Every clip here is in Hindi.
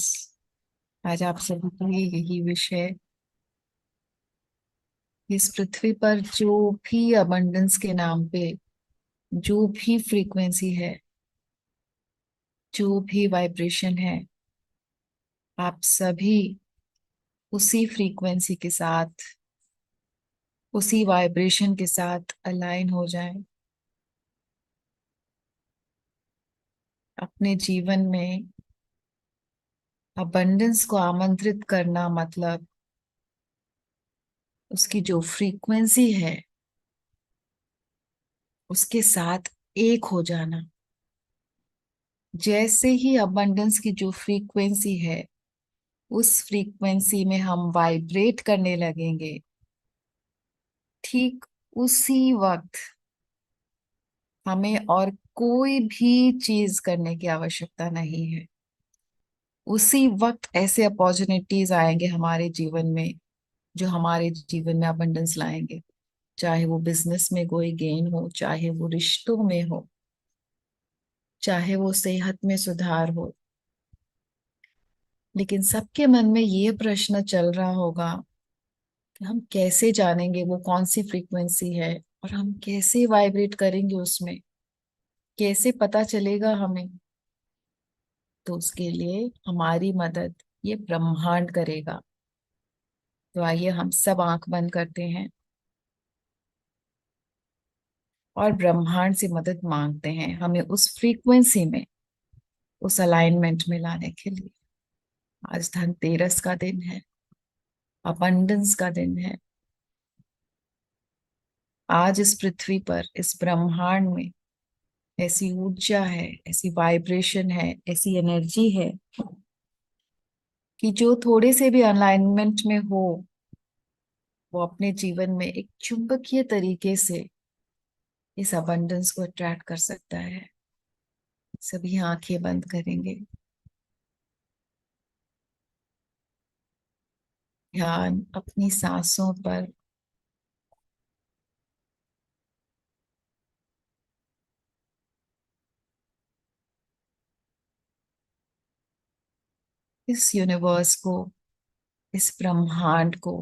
अबंडेंस। आज आप सभी के लिए यही विषय। इस पृथ्वी पर जो भी अबंडेंस के नाम पे जो भी फ्रीक्वेंसी है, जो भी वाइब्रेशन है, आप सभी उसी फ्रीक्वेंसी के साथ, उसी वाइब्रेशन के साथ अलाइन हो जाएं। अपने जीवन में अबंडेंस को आमंत्रित करना मतलब उसकी जो फ्रीक्वेंसी है उसके साथ एक हो जाना। जैसे ही अबंडेंस की जो फ्रीक्वेंसी है उस फ्रीक्वेंसी में हम वाइब्रेट करने लगेंगे, ठीक उसी वक्त हमें और कोई भी चीज करने की आवश्यकता नहीं है। उसी वक्त ऐसे अपॉर्चुनिटीज आएंगे हमारे जीवन में जो हमारे जीवन में अबंडेंस लाएंगे। चाहे वो बिजनेस में कोई गेन हो, चाहे वो रिश्तों में हो, चाहे वो सेहत में सुधार हो। लेकिन सबके मन में ये प्रश्न चल रहा होगा कि हम कैसे जानेंगे वो कौन सी फ्रीक्वेंसी है और हम कैसे वाइब्रेट करेंगे उसमें, कैसे पता चलेगा हमें। तो उसके लिए हमारी मदद ये ब्रह्मांड करेगा। तो आइए हम सब आंख बंद करते हैं और ब्रह्मांड से मदद मांगते हैं हमें उस फ्रीक्वेंसी में, उस अलाइनमेंट में लाने के लिए। आज धनतेरस का दिन है, अबंडेंस का दिन है। आज इस पृथ्वी पर, इस ब्रह्मांड में ऐसी ऊर्जा है, ऐसी वाइब्रेशन है, ऐसी एनर्जी है कि जो थोड़े से भी अलाइनमेंट में हो वो अपने जीवन में एक चुंबकीय तरीके से इस अबंडेंस को अट्रैक्ट कर सकता है। सभी आंखें बंद करेंगे, ध्यान अपनी सांसों पर। इस यूनिवर्स को, इस ब्रह्मांड को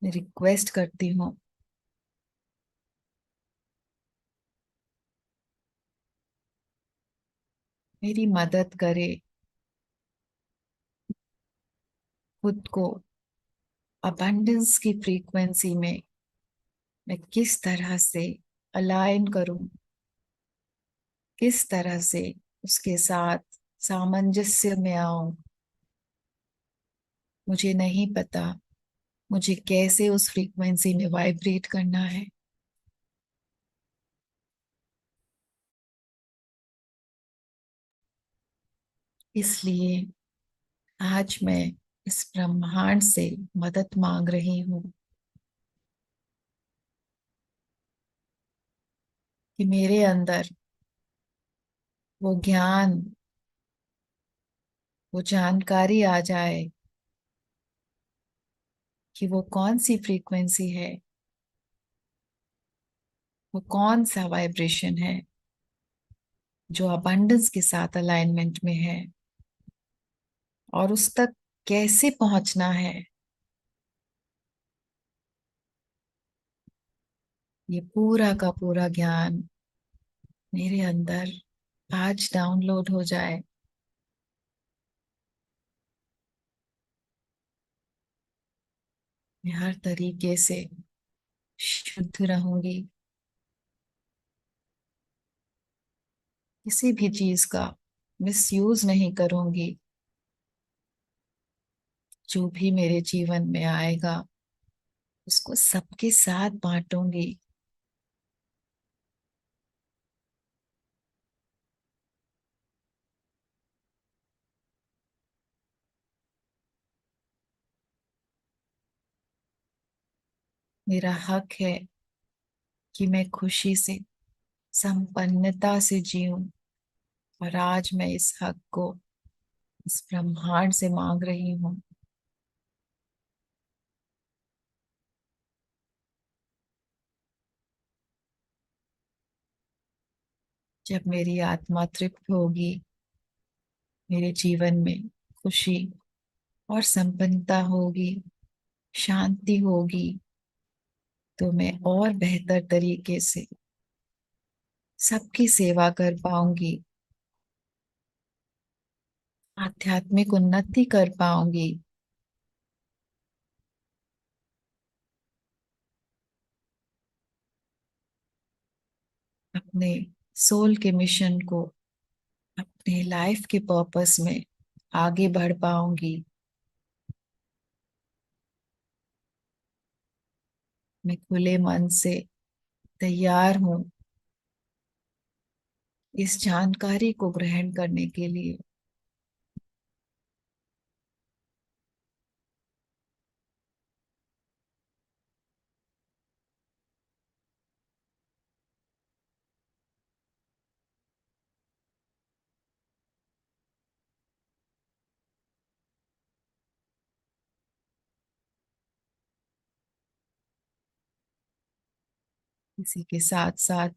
मैं रिक्वेस्ट करती हूँ, मेरी मदद करे खुद को अबंडेंस की फ्रीक्वेंसी में मैं किस तरह से अलाइन करूं, किस तरह से उसके साथ सामंजस्य में आऊं। मुझे नहीं पता मुझे कैसे उस फ्रीक्वेंसी में वाइब्रेट करना है। इसलिए आज मैं इस ब्रह्मांड से मदद मांग रही हूँ कि मेरे अंदर वो ज्ञान, वो जानकारी आ जाए कि वो कौन सी फ्रीक्वेंसी है, वो कौन सा वाइब्रेशन है जो अबंडेंस के साथ अलाइनमेंट में है और उस तक कैसे पहुंचना है। ये पूरा का पूरा ज्ञान मेरे अंदर आज डाउनलोड हो जाए। मैं हर तरीके से शुद्ध रहूंगी, किसी भी चीज का मिसयूज नहीं करूंगी। जो भी मेरे जीवन में आएगा उसको सबके साथ बांटूंगी। मेरा हक है कि मैं खुशी से, संपन्नता से जीऊं। और आज मैं इस हक को इस ब्रह्मांड से मांग रही हूँ। जब मेरी आत्मा तृप्त होगी मेरे जीवन में खुशी और संपन्नता होगी, शांति होगी, तो मैं और बेहतर तरीके से सबकी सेवा कर पाऊंगी, आध्यात्मिक उन्नति कर पाऊंगी। अपने सोल के मिशन को, अपने लाइफ के पर्पस में आगे बढ़ पाऊंगी। मैं खुले मन से तैयार हूँ इस जानकारी को ग्रहण करने के लिए। इसी के साथ साथ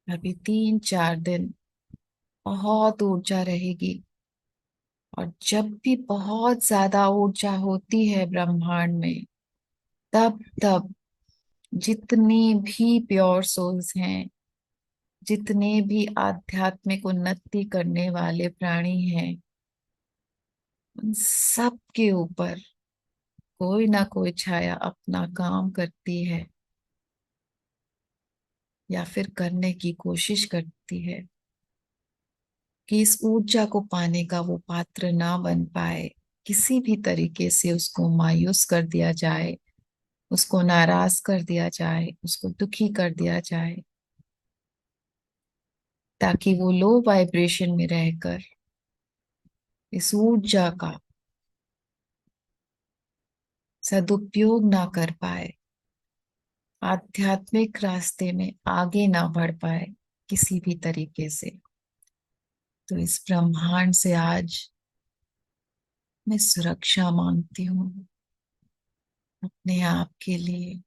अभी 3-4 दिन बहुत ऊर्जा रहेगी, और जब भी बहुत ज्यादा ऊर्जा होती है ब्रह्मांड में, तब तब जितनी भी प्योर सोल्स हैं, जितने भी आध्यात्मिक उन्नति करने वाले प्राणी हैं, उन सब के ऊपर कोई ना कोई छाया अपना काम करती है, या फिर करने की कोशिश करती है, कि इस ऊर्जा को पाने का वो पात्र ना बन पाए। किसी भी तरीके से उसको मायूस कर दिया जाए, उसको नाराज कर दिया जाए, उसको दुखी कर दिया जाए, ताकि वो लो वाइब्रेशन में रहकर इस ऊर्जा का सदुपयोग ना कर पाए, आध्यात्मिक रास्ते में आगे ना बढ़ पाए किसी भी तरीके से। तो इस ब्रह्मांड से आज मैं सुरक्षा मांगती हूँ, अपने आप के लिए,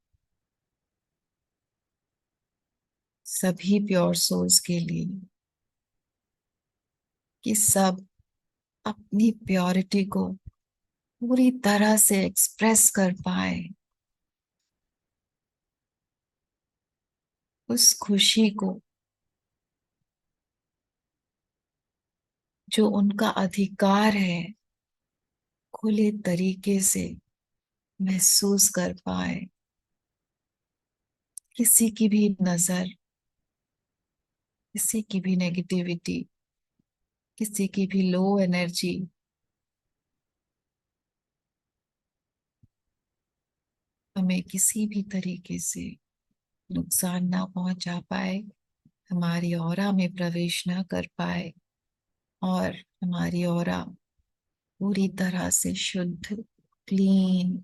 सभी प्योर सोल्स के लिए, कि सब अपनी प्योरिटी को पूरी तरह से एक्सप्रेस कर पाए, उस खुशी को जो उनका अधिकार है, खुले तरीके से महसूस कर पाए। किसी की भी नजर, किसी की भी नेगेटिविटी, किसी की भी लो एनर्जी हमें किसी भी तरीके से नुकसान ना पहुंचा पाए, हमारी ऑरा में प्रवेश ना कर पाए, और हमारी ऑरा पूरी तरह से शुद्ध, क्लीन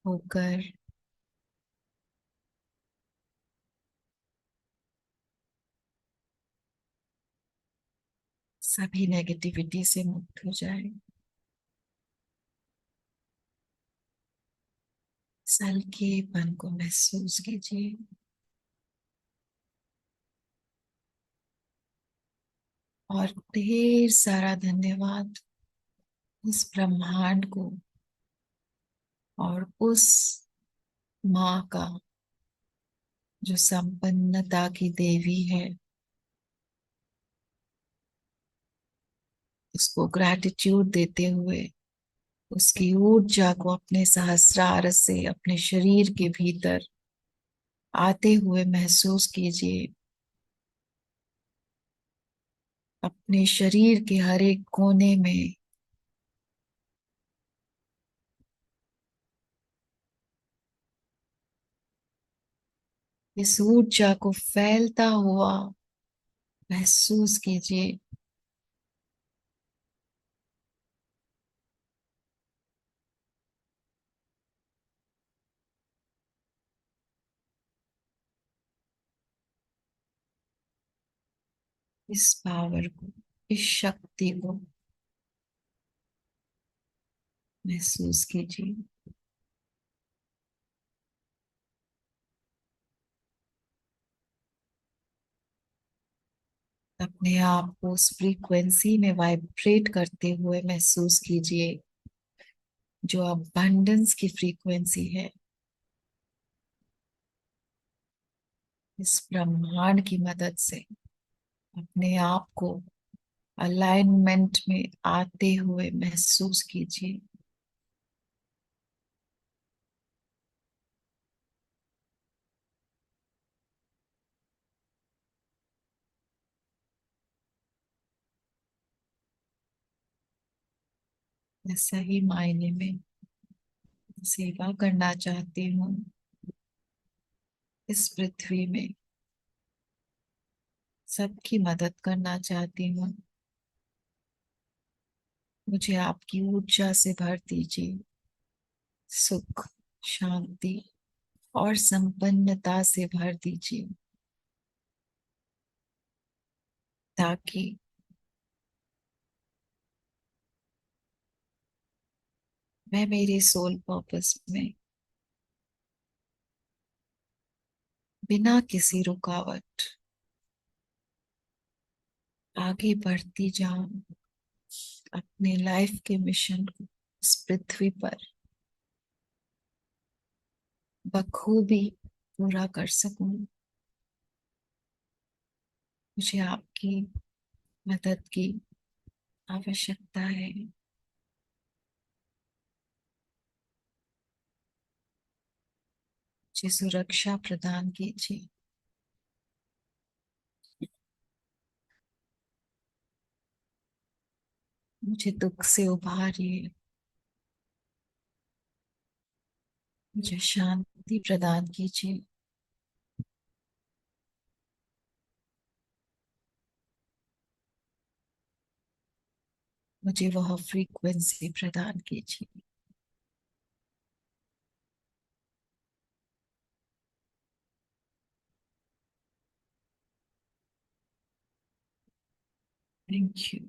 होकर सभी नेगेटिविटी से मुक्त हो जाए। हल्केपन को महसूस कीजिए, और ढेर सारा धन्यवाद इस ब्रह्मांड को और उस माँ का, जो संपन्नता की देवी है। उसको ग्रैटिट्यूड देते हुए उसकी ऊर्जा को अपने सहस्रार से अपने शरीर के भीतर आते हुए महसूस कीजिए। अपने शरीर के हर एक कोने में इस ऊर्जा को फैलता हुआ महसूस कीजिए। इस पावर को, इस शक्ति को महसूस कीजिए। अपने आप को उस फ्रीक्वेंसी में वाइब्रेट करते हुए महसूस कीजिए, जो अबंडेंस की फ्रीक्वेंसी है। इस ब्रह्मांड की मदद से अपने आप को अलाइनमेंट में आते हुए महसूस कीजिए। मैं सही मायने में सेवा करना चाहती हूँ इस पृथ्वी में, सबकी मदद करना चाहती हूँ। मुझे आपकी ऊर्जा से भर दीजिए, सुख, शांति और संपन्नता से भर दीजिए, ताकि मैं मेरे सोल पर्पस में बिना किसी रुकावट आगे बढ़ती जाऊं, अपने लाइफ के मिशन को इस पृथ्वी पर बखूबी पूरा कर सकूं। मुझे आपकी मदद की आवश्यकता है। मुझे सुरक्षा प्रदान कीजिए। मुझे दुख से उबारिए। मुझे शांति प्रदान कीजिए। मुझे वह फ्रीक्वेंसी प्रदान कीजिए। Thank you.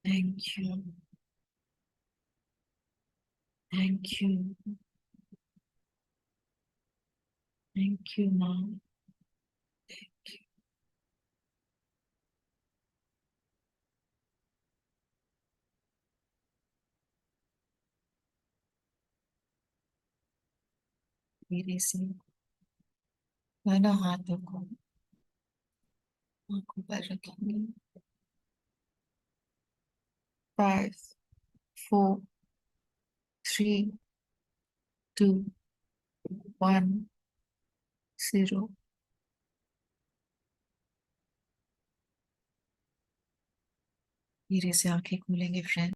Thank you. Thank you. Thank you माँ। मेरे से दोनों हाथों को आंखों पर रखेंगे। 5, 4, 3, 2, 1, 0। धीरे से आंखें खोलेंगे फ्रेंड।